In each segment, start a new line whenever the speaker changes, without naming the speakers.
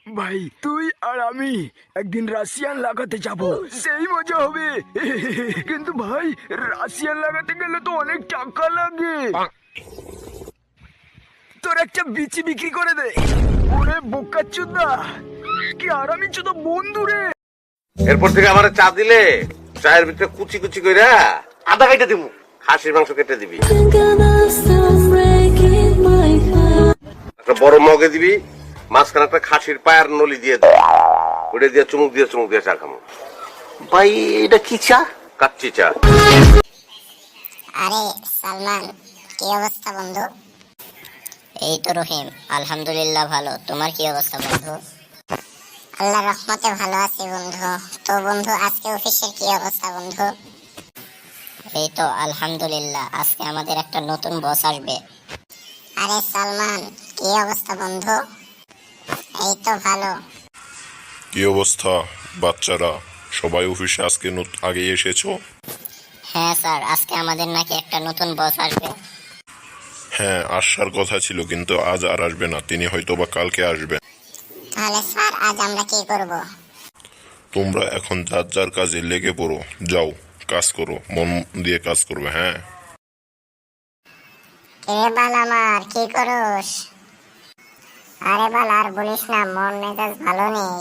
ভাই তুই আর আমি একদিন রাশিয়ান লাগাতে যাব, সেই মজা হবে। কিন্তু ভাই রাশিয়ান লাগাতে গেলে তো অনেক টাকা লাগে। তোর একটা বিচি বিক্রি করে দে। ওরে বোকাচোদা, কি আরামি চোদা বন্ধু রে।
এরপর থেকে আমার চা দিলে চায়ের ভিতরে কুচি কুচি কইরা আদা কেটে দিবি, খাসির মাংস কেটে দিবি, একটা বড় মগে দিবি, মাঝখানে একটা খাসির পায়ের নলি দিয়ে দিবি, ওটা দিয়ে চুমুক দিয়ে চা খামো।
ভাই এটা কি চা?
কাচ্চি চা।
আরে সালমান, কি অবস্থা বন্ধু?
এই তো রহিম, আলহামদুলিল্লাহ ভালো। তোমার কি অবস্থা বন্ধু?
আল্লাহর রহমতে ভালো আছি বন্ধু। তো বন্ধু, আজকে অফিসের কি অবস্থা বন্ধু?
এই তো আলহামদুলিল্লাহ, আজকে আমাদের একটা নতুন বস আসবে।
আরে সালমান, কি অবস্থা বন্ধু? এই তো ভালো।
কি অবস্থা বাচ্চারা? সবাই অফিসে আজকে আগে এসেছো?
হ্যাঁ স্যার, আজকে আমাদের নাকি একটা নতুন বস আসবে।
হ্যাঁ, আসার কথা ছিল, কিন্তু আজ আর আসবে না, তিনি হয়তো বা কালকে আসবে।
তাহলে স্যার আজ আমরা কি করব?
তোমরা এখন যার যার কাজে লেগে পড়ো, যাও কাজ করো, মন দিয়ে কাজ করবে। হ্যাঁ,
কে বাল আমার, কি করস? আরে বাল আর বলিস না, মন মেজাজ ভালো নেই।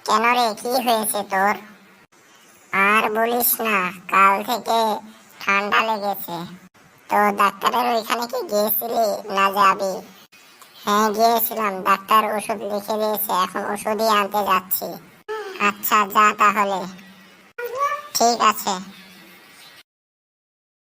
কেন রে, কি হয়েছে তোর? আর বলিস না, কাল থেকে ঠান্ডা লেগেছে। তো ডাক্তারের ওইখানে কি গিয়েছিলি না যাবি? হ্যাঁ গিয়েছিলাম, ডাক্তার ওষুধ লিখে দিয়েছে, এখন ওষুধই আনতে যাচ্ছি। আচ্ছা যা তাহলে, ঠিক আছে।